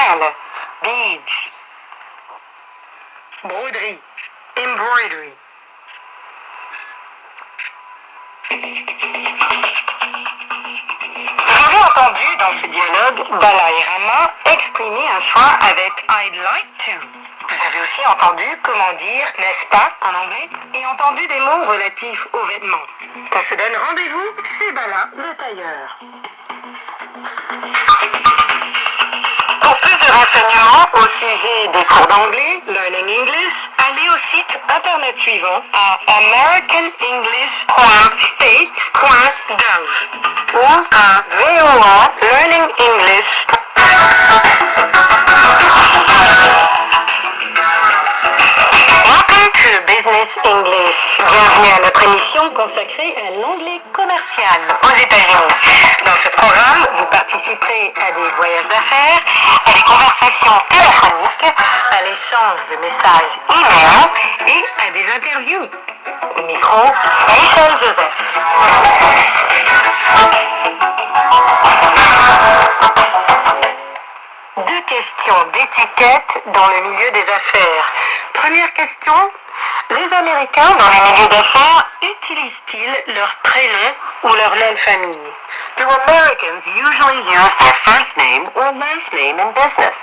perles, beads. Broderie, embroidery. Vous avez entendu dans ce dialogue Dalai Lama exprimer un choix avec I'd like to. Vous avez aussi entendu comment dire n'est-ce pas en anglais et entendu des mots relatifs aux vêtements. On se donne rendez-vous chez Bala, le tailleur. Pour plus de renseignements au sujet des cours d'anglais, Learning English, allez au site internet suivant à americanenglish.state.gov ou à VOA Learning English. Welcome to Business English. Bienvenue à notre émission consacrée à l'anglais commercial aux États-Unis. Dans ce programme, vous participerez à des voyages d'affaires, à des conversations téléphoniques, à l'échange de messages e-mail et à des interviews. Au micro, Michel Joseph. Deux questions d'étiquette dans le milieu des affaires. Première question, les Américains dans le milieu d'affaires utilisent-ils leur prénom ou leur nom de famille? Do Americans usually use their first name or last name in business?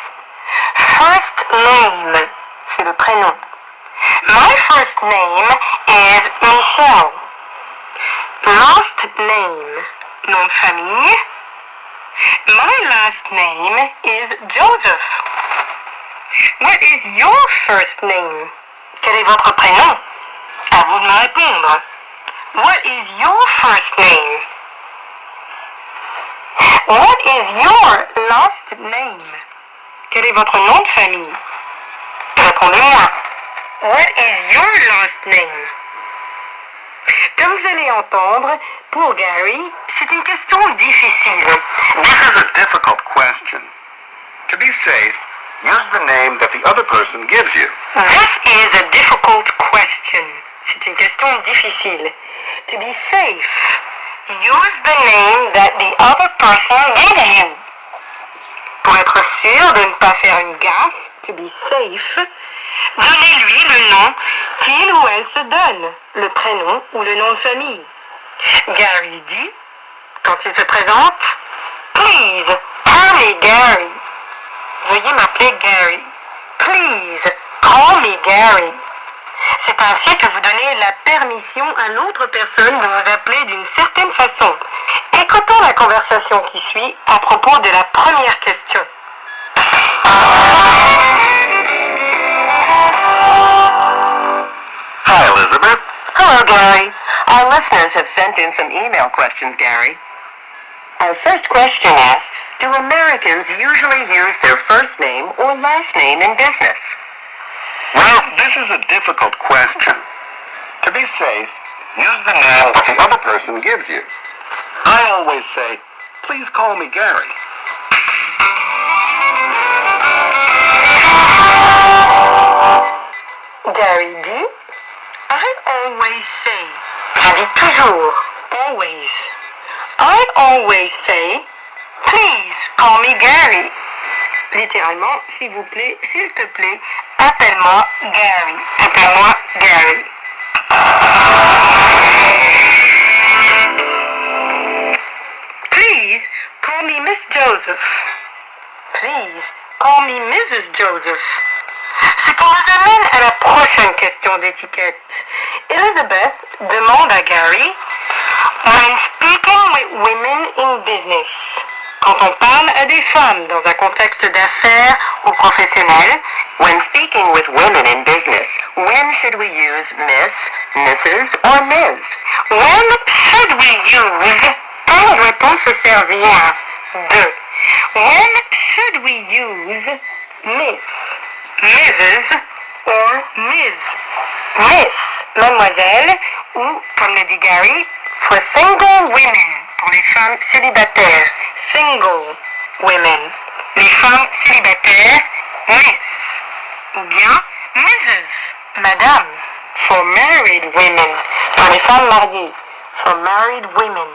First name, c'est le prénom. My first name is Michel. Last name, nom de famille. My last name is Joseph. What is your first name? Quel est votre prénom? À vous de me répondre. What is your first name? What is your last name? Quel est votre nom de famille? Répondez-moi. What is your last name? Comme vous allez entendre, pour Gary, c'est une question difficile. This is a difficult question. To be safe, use the name that the other person gives you. This is a difficult question. C'est une question difficile. To be safe, use the name that the other person gives you. Pour être sûr de ne pas faire une gaffe, to be safe, donnez-lui le nom qu'il ou elle se donne, le prénom ou le nom de famille. Gary dit, quand il se présente, Please, call me Gary. Veuillez m'appeler Gary. Please, call me Gary. C'est ainsi que vous donnez la permission à l'autre personne de vous appeler d'une certaine façon. Écoutons la conversation qui suit à propos de la première question. Hi, Elizabeth. Hello, Gary. Our listeners have sent in some email questions, Gary. Our first question asks, do Americans usually use their first name or last name in business? Well, this is a difficult question. To be safe, use the name that the other person gives you. I always say, please call me Gary. Gary dit, I always say, je dis toujours, always. I always say, please call me Gary. Littéralement, s'il vous plaît, s'il te plaît, appelle-moi Gary. Appelle-moi Gary. Please call me Miss Joseph. Please call me Mrs. Joseph. Ce qui nous amène à la prochaine question d'étiquette. Elizabeth demande à Gary, when speaking with women in business, quand on parle à des femmes dans un contexte d'affaires ou professionnel, When speaking with women in business, when should we use Miss, Mrs., or Ms? when should we use, quelle réponse se servir de, when should we use Miss, Mrs. or Ms? Miss, mademoiselle, ou, comme le dit Gary, for single women, pour les femmes célibataires, single women, les femmes célibataires, Miss, ou bien Mrs, madame, for married women, pour les femmes mariées, for married women.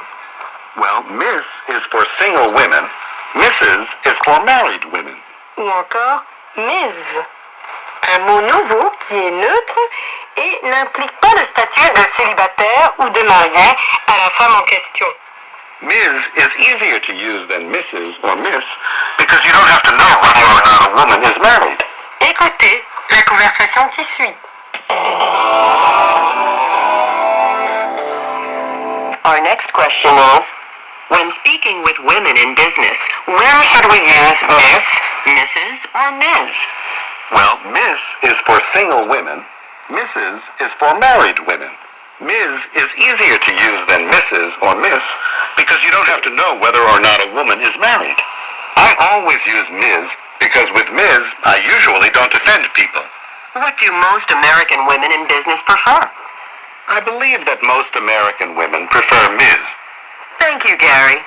Well, Miss is for single women. Mrs. is for married women. ou encore Ms. Un mot nouveau qui est neutre et n'implique pas le statut de célibataire ou de marié à la femme en question. Ms. is easier to use than Mrs. or Miss because you don't have to know whether or not a woman is married. Écoutez la conversation qui suit. Our next question is, when speaking with women in business, where should we use Miss, Mrs., or Ms.? Well, Miss is for single women. Mrs. is for married women. Ms. is easier to use than Mrs. or Miss because you don't have to know whether or not a woman is married. I always use Ms. because with Ms. I usually don't offend people. What do most American women in business prefer? I believe that most American women prefer Ms. Thank you, Gary.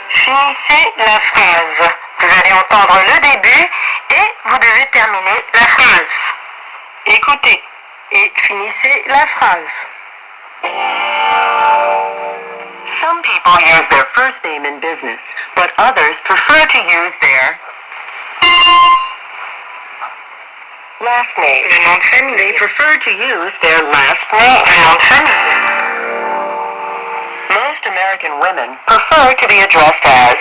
Finissez la phrase. Vous allez entendre le début et vous devez terminer la phrase. Écoutez et finissez la phrase. Some people use their first name in business, but others prefer to use their last name. Le nom de famille. They prefer to use their last name. Le nom de famille. Most American women prefer to be addressed as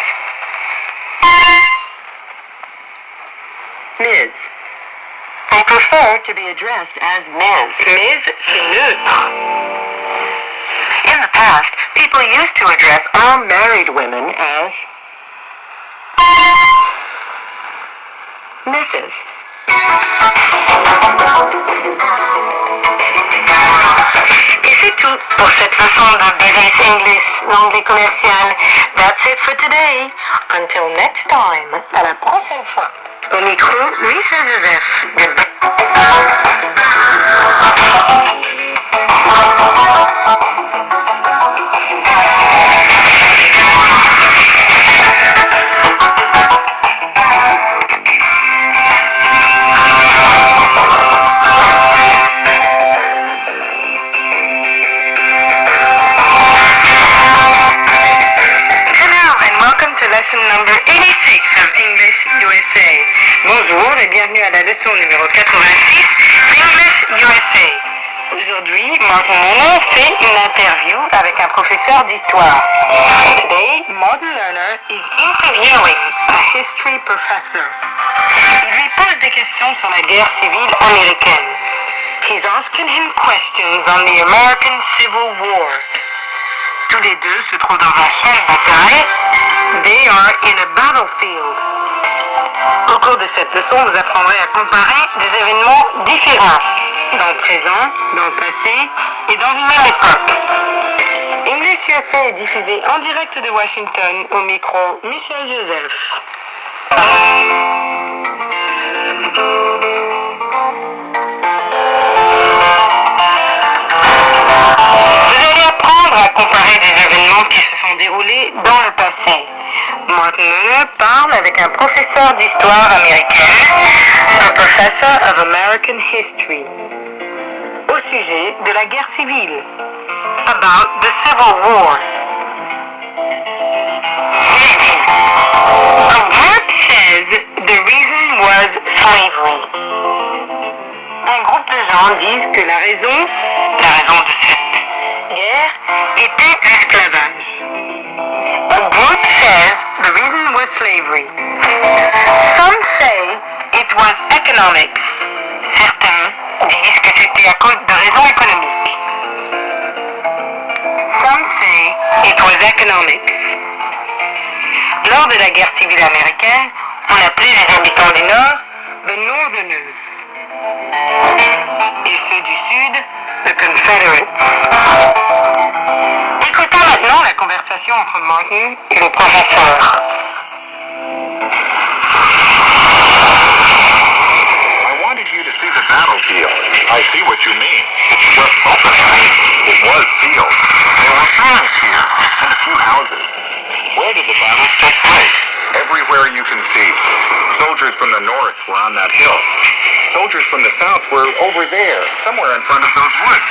Ms. They prefer to be addressed as Ms. Ms, c'est neutre. In the past, people used to address all married women as Mrs. Et c'est tout pour cette leçon de Business English, l'anglais commercial. That's it for today. Until next time. À la prochaine fois. Au micro, Michel Joseph. Lesson number 86 of English USA. Bonjour et bienvenue à la leçon numéro 86 d'English USA. Aujourd'hui, Martin fait une interview avec un professeur d'histoire. Today, Martin Lerner is interviewing a history professor. Il lui pose des questions sur la guerre civile américaine. He's asking him questions on the American Civil War. Tous les deux se trouvent dans un champ de bataille. They are in a battlefield. Au cours de cette leçon, vous apprendrez à comparer des événements différents, dans le présent, dans le passé et dans une même époque. English USA est diffusé en direct de Washington au micro Michel Joseph. À comparer des événements qui se sont déroulés dans le passé. Martin Lerner parle avec un professeur d'histoire américaine, un professor of American History, au sujet de la guerre civile, about the Civil War. A group says the reason was slavery. Un groupe de gens disent que la raison de cette guerre était l'esclavage. A group says the reason was slavery. Some say it was economics. Certains disent que c'était à cause de raisons économiques. Some say it was economics. Lors de la guerre civile américaine, on appelait les habitants du Nord the Northerners et ceux du Sud the Confederates. Écoutons maintenant la conversation entre Martin et le professeur. I wanted you to see the battlefield. I see what you mean. It's just open space. It was field. There were farms here and a few houses. Where did the battles take place? Everywhere you can see. Soldiers from the north were on that hill. Soldiers from the south were over there, somewhere in front of those woods.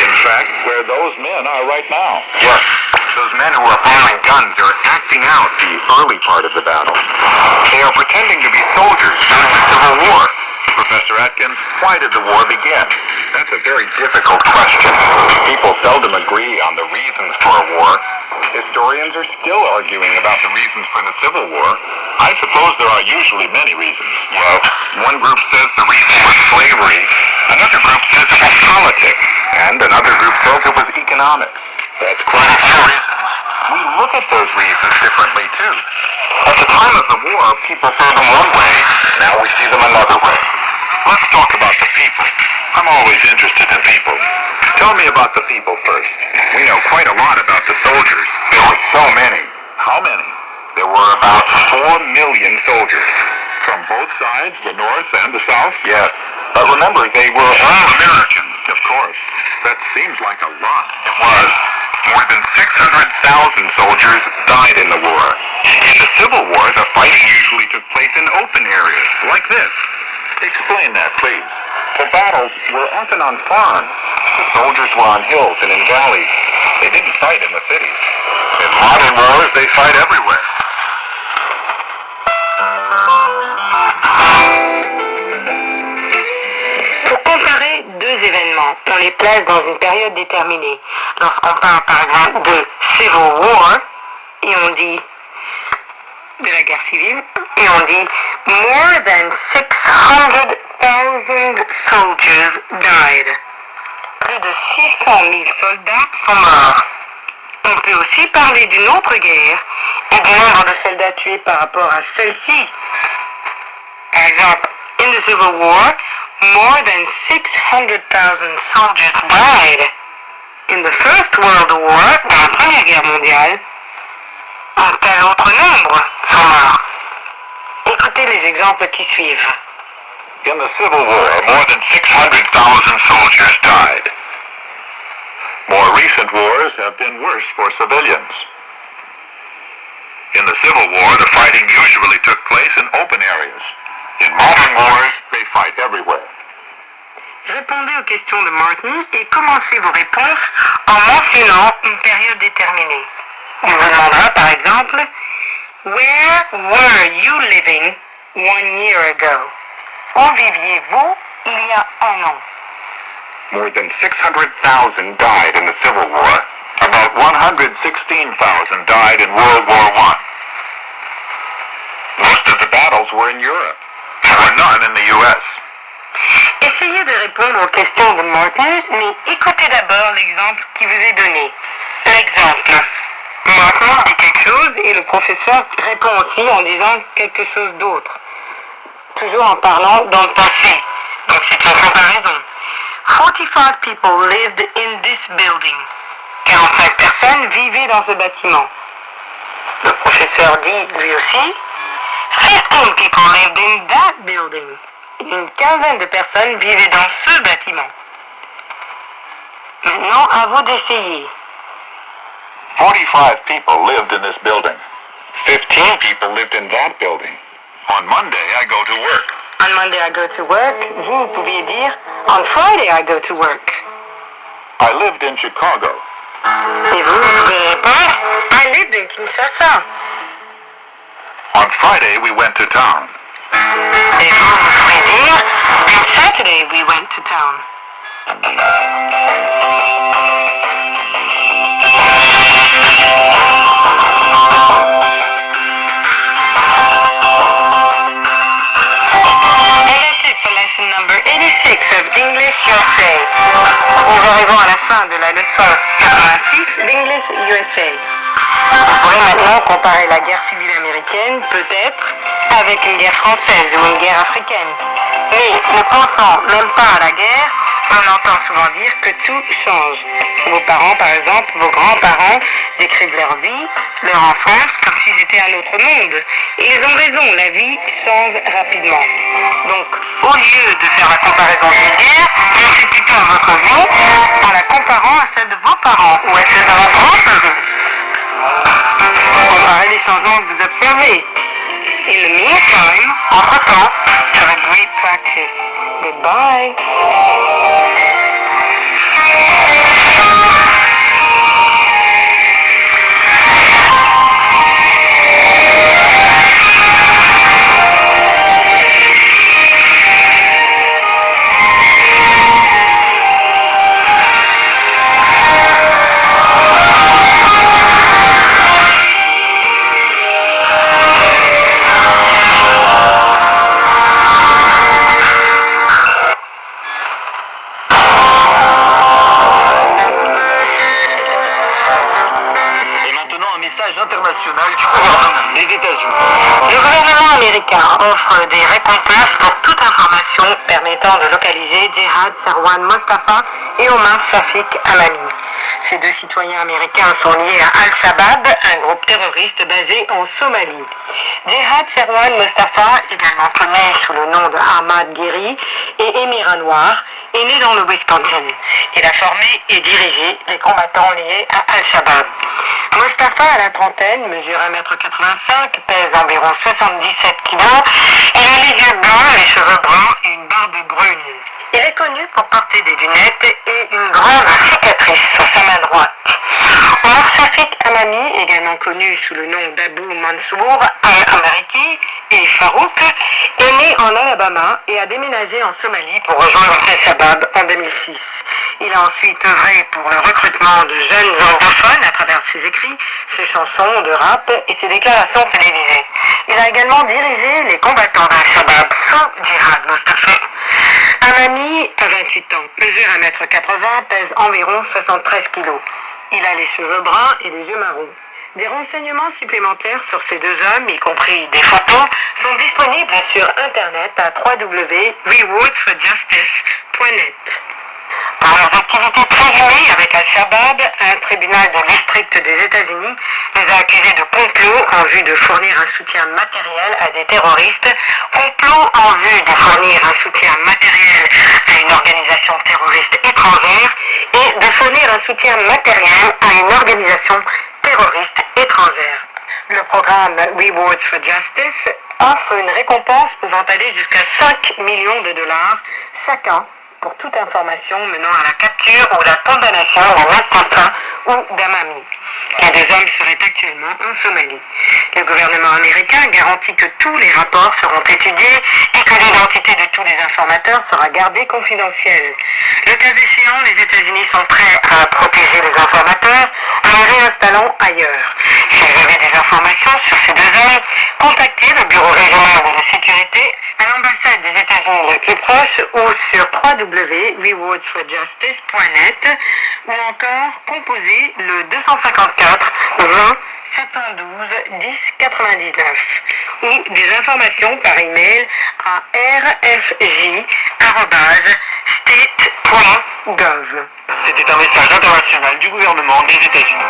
In fact, where those men are right now. Yes. Those men who are firing guns are acting out the early part of the battle. They are pretending to be soldiers during the Civil War. Professor Atkins, why did the war begin? That's a very difficult question. People seldom agree on the reasons for a war. Historians are still arguing about the reasons for the Civil War. I suppose there are usually many reasons. Well, one group says the reason was slavery, another group says it was politics, and another group says it was economics. That's quite a few reasons. We look at those reasons differently, too. At the time of the war, people saw them one way, now we see them another way. Let's talk about the people. I'm always interested in people. Tell me about the people first. We know quite a lot about the soldiers. There were so many. How many? There were about 4 million soldiers. From both sides, the North and the South? Yes. But remember, they were all Americans, of course. That seems like a lot. It was. More than 600,000 soldiers died in the war. In the Civil War, the fighting usually took place in open areas, like this. Explain that, please. The battles were often on farms. The soldiers were on hills and in valleys. They didn't fight in the cities. In modern wars, they fight everywhere. Pour comparer deux événements, on les place dans une période déterminée. Lorsqu'on parle par exemple de Civil War, et on dit de la guerre civile, et on dit more than 600,000 soldiers died. Plus de 600 000 soldats sont morts. On peut aussi parler d'une autre guerre et du nombre de soldats tués par rapport à celle-ci. Par exemple, in the Civil War, more than 600,000 soldiers died. In the First World War, dans la Première Guerre mondiale, un tel autre nombre sont morts. Écoutez les exemples qui suivent. In the Civil War, more than 600,000 soldiers died. More recent wars have been worse for civilians. In the Civil War, the fighting usually took place in open areas. In modern wars, they fight everywhere. Répondez aux questions de Martin et commencez vos réponses en mentionnant une période déterminée. Il vous demandera par exemple, Where were you living 1 year ago? Où viviez-vous il y a un an? More than 600,000 died in the Civil War. About 116,000 died in World War I. Most of the battles were in Europe. There were none in the U.S. Essayez de répondre aux questions de Martin, mais écoutez d'abord l'exemple qui vous est donné. L'exemple. Martin dit quelque chose et le professeur répond aussi en disant quelque chose d'autre. Toujours en parlant dans le passé. Donc c'est une comparaison. 45 people lived in this building. 45 personnes vivaient dans ce bâtiment. Le professeur dit lui aussi 15 people lived in that building. Une quinzaine de personnes vivaient dans ce bâtiment. Maintenant, à vous d'essayer. 45 people lived in this building. 15 people lived in that building. On Monday, I go to work. On Monday I go to work. Vous pouviez dire on Friday I go to work. I lived in Chicago. Et vous pouvez répondre I lived in Kinshasa. On Friday, we went to town. Et vous pouvez dire on Saturday we went to town. Number 86 of English USA. Nous arrivons à la fin de la leçon 86 d'English USA. Vous pourrez maintenant comparer la guerre civile américaine, peut-être, avec une guerre française ou une guerre africaine. Mais ne pensant même pas à la guerre, on entend souvent dire que tout change. Vos parents, par exemple, vos grands-parents décrivent leur vie, leur enfance, comme si c'était un autre monde. Et ils ont raison, la vie change rapidement. Donc, au lieu de faire la comparaison d'une guerre, pensez plutôt à votre vie en la comparant à celle de vos parents ou à celle de vos grands-parents. Comparez les changements que vous observez. In the meantime, entre-temps, have a great practice. Goodbye. message international du gouvernement des États-Unis. Le gouvernement américain offre des récompenses pour toute information permettant de localiser Jihad Serwan Mostafa et Omar Shafik Amami. Ces deux citoyens américains sont liés à Al-Shabab, un groupe terroriste basé en Somalie. Jihad Serwan Mostafa, également connu sous le nom de Ahmad Guéry et Émirat Noir, est né dans le Wisconsin. Il a formé et dirigé les combattants liés à Al-Shabab. Mostafa, à la trentaine, mesure 1m85, pèse environ 77 kg. Il a les yeux blancs, les cheveux bruns et une barbe brune. Il est connu pour porter des lunettes et une grande cicatrice sur sa main droite. Omar Shafik Amami, également connu sous le nom d'Abu Mansour al-Amariki et Farouk, est né en Alabama et a déménagé en Somalie pour rejoindre Al-Shabab en 2006. Il a ensuite œuvré pour le recrutement de jeunes anglophones à travers ses écrits, ses chansons de rap et ses déclarations télévisées. Il a également dirigé les combattants d'Al-Shabab sous Jihad Mostafa. Amami a 28 ans, mesure 1m80, pèse environ 73 kg. Il a les cheveux bruns et les yeux marrons. Des renseignements supplémentaires sur ces deux hommes, y compris des photos, sont disponibles sur internet à www.rewardforjustice.net. Par leurs activités présumées avec Al-Shabab, un tribunal de district des États-Unis les a accusés de complot en vue de fournir un soutien matériel à des terroristes, complot en vue de fournir un soutien matériel à une organisation terroriste étrangère et de fournir un soutien matériel à une organisation terroriste étrangère. Le programme Rewards for Justice offre une récompense pouvant aller jusqu'à 5 millions de dollars chacun pour toute information menant à la capture ou la condamnation d'un Mostafa ou d'Amami. Les deux hommes seraient actuellement en Somalie. Le gouvernement américain garantit que tous les rapports seront étudiés et que l'identité de tous les informateurs sera gardée confidentielle. Le cas échéant, les États-Unis sont prêts à protéger les informateurs en les réinstallant ailleurs. Si vous avez des informations sur ces deux hommes, contactez le Bureau régional de la sécurité à l'ambassade des États-Unis la plus proche ou sur www.rewardsforjustice.net ou encore composez le 254 20 712 10 99 ou des informations par email à rfj@state.gov. C'était un message international du gouvernement des États-Unis.